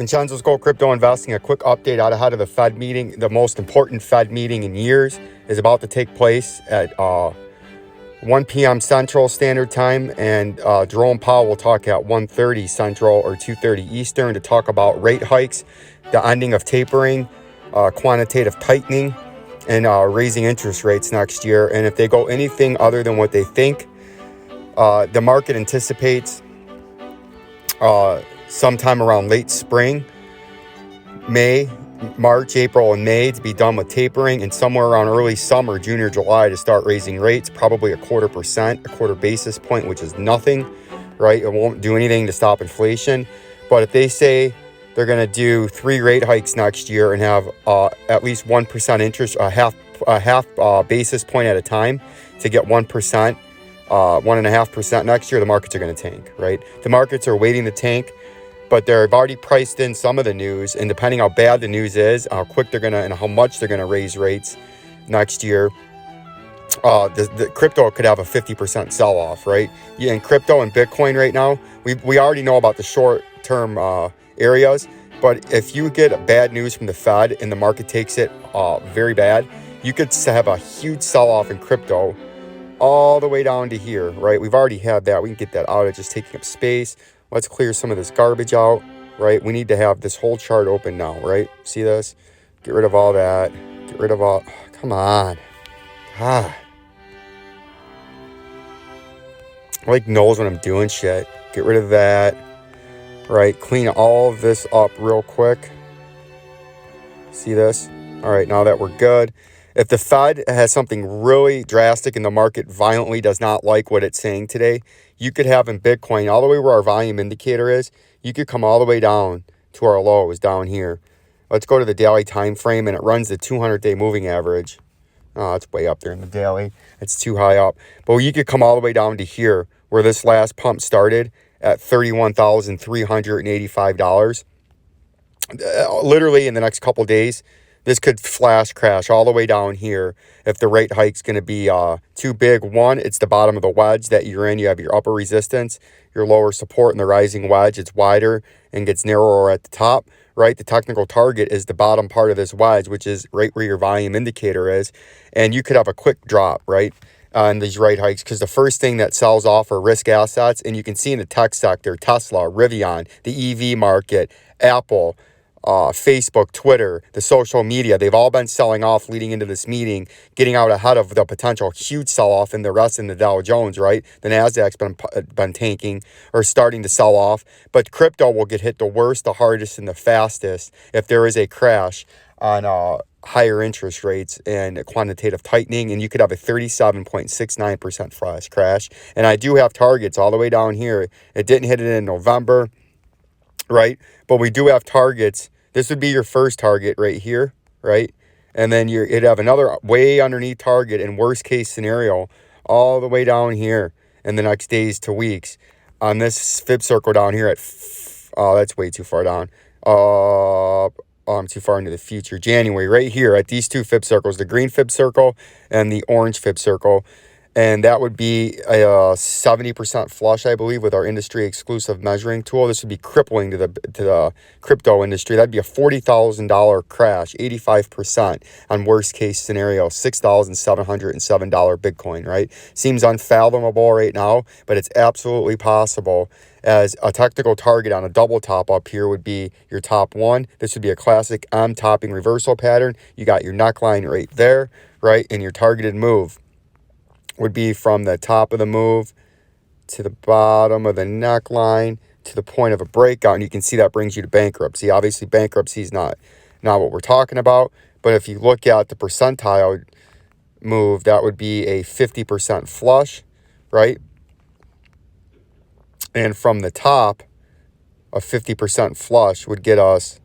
Vincenzo's Gold Crypto Investing. A quick update out ahead of the Fed meeting. The most important Fed meeting in years is about to take place at 1 p.m. Central Standard Time, and Jerome Powell will talk at 1:30 Central or 2:30 Eastern to talk about rate hikes, the ending of tapering, quantitative tightening, and raising interest rates next year. And if they go anything other than what they think, the market anticipates sometime around late spring, March, April, and May to be done with tapering, and somewhere around early summer, June or July, to start raising rates, probably 0.25%, a quarter basis point, which is nothing, right? It won't do anything to stop inflation. But if they say they're going to do 3 rate hikes next year and have at least 1% interest, a half basis point at a time to get 1%, 1.5% next year, the markets are going to tank, right? The markets are waiting to tank, but they've already priced in some of the news, and depending how bad the news is, how quick they're going to and how much they're going to raise rates next year, the crypto could have a 50% sell-off, right? Yeah, in crypto and Bitcoin right now, we already know about the short-term areas, but if you get bad news from the Fed and the market takes it very bad, you could have a huge sell-off in crypto all the way down to here, right? We've already had that. We can get that out. It's just taking up space. Let's clear some of this garbage out, right? We need to have this whole chart open now, right? See this? Get rid of all that. Get rid of all... Come on. God. Like knows when I'm doing shit. Get rid of that. Right? Clean all of this up real quick. See this? All right, now that we're good. If the Fed has something really drastic and the market violently does not like what it's saying today, you could have in Bitcoin, all the way where our volume indicator is, you could come all the way down to our lows down here. Let's go to the daily time frame, and it runs the 200-day moving average. Oh, it's way up there in the daily. It's too high up. But you could come all the way down to here, where this last pump started at $31,385. Literally in the next couple days, this could flash crash all the way down here if the rate hike's going to be too big. One, it's the bottom of the wedge that you're in. You have your upper resistance, your lower support, and the rising wedge. It's wider and gets narrower at the top, right? The technical target is the bottom part of this wedge, which is right where your volume indicator is. And you could have a quick drop, right, on these rate hikes, because the first thing that sells off are risk assets. And you can see in the tech sector, Tesla, Rivian, the EV market, Apple, Facebook, Twitter, the social media, they've all been selling off leading into this meeting, getting out ahead of the potential huge sell-off in the rest in the Dow Jones, right? The Nasdaq's been tanking or starting to sell off, but crypto will get hit the worst, the hardest, and the fastest if there is a crash on higher interest rates and quantitative tightening, and you could have a 37.69% flash crash. And I do have targets all the way down here. It didn't hit it in November, right? But we do have targets. This would be your first target right here, right? And then you'd have another way underneath target in worst case scenario all the way down here in the next days to weeks on this fib circle down here at, that's way too far down. I'm too far into the future. January, right here at these two fib circles, the green fib circle and the orange fib circle. And that would be a 70% flush, I believe, with our industry exclusive measuring tool. This would be crippling to the crypto industry. That'd be a $40,000 crash, 85% on worst case scenario, $6,707 Bitcoin, right? Seems unfathomable right now, but it's absolutely possible. As a technical target on a double top up here would be your top one. This would be a classic M topping reversal pattern. You got your neckline right there, right? And your targeted move would be from the top of the move to the bottom of the neckline to the point of a breakout. And you can see that brings you to bankruptcy. Obviously, bankruptcy is not what we're talking about. But if you look at the percentile move, that would be a 50% flush, right? And from the top, a 50% flush would get us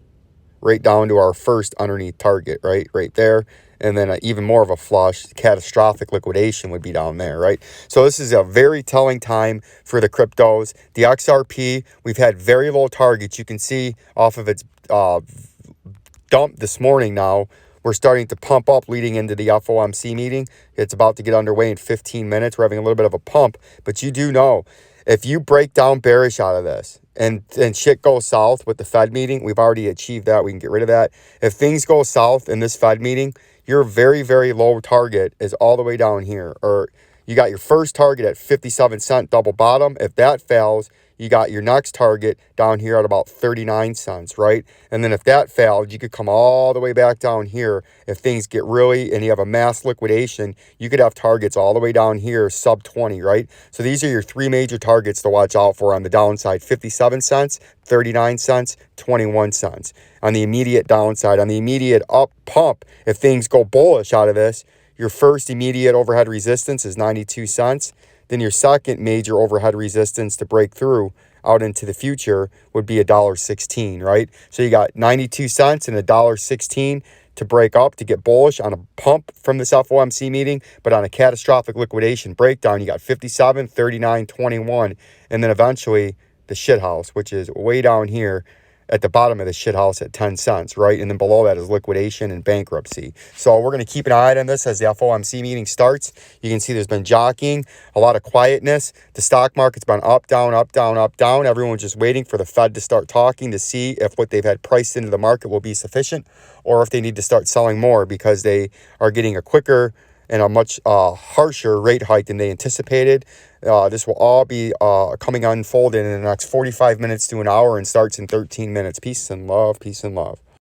right down to our first underneath target, right there. And then even more of a flush, catastrophic liquidation would be down there, right? So this is a very telling time for the cryptos. The XRP, we've had very low targets. You can see off of its dump this morning now, we're starting to pump up leading into the FOMC meeting. It's about to get underway in 15 minutes. We're having a little bit of a pump, but you do know, if you break down bearish out of this, and shit goes south with the Fed meeting, we've already achieved that. We can get rid of that. If things go south in this Fed meeting, your very, very low target is all the way down here. Or you got your first target at 57 cent double bottom. If that fails, you got your next target down here at about 39 cents, right? And then if that failed, you could come all the way back down here. If things get really, and you have a mass liquidation, you could have targets all the way down here, sub 20, right? So these are your three major targets to watch out for on the downside: 57 cents, 39 cents, 21 cents. On the immediate downside, on the immediate up pump, if things go bullish out of this, your first immediate overhead resistance is 92 cents. Then your second major overhead resistance to break through out into the future would be $1.16, right? So you got 92 cents and $1.16 to break up, to get bullish on a pump from this FOMC meeting. But on a catastrophic liquidation breakdown, you got 57, 39, 21, and then eventually the shithouse, which is way down here at the bottom of the shithouse at 10 cents, right? And then below that is liquidation and bankruptcy. So we're going to keep an eye on this as the FOMC meeting starts. You can see there's been jockeying, a lot of quietness. The stock market's been up, down, up, down, up, down. Everyone's just waiting for the Fed to start talking to see if what they've had priced into the market will be sufficient, or if they need to start selling more because they are getting a quicker and a much harsher rate hike than they anticipated. This will all be coming unfolded in the next 45 minutes to an hour and starts in 13 minutes. Peace and love. Peace and love.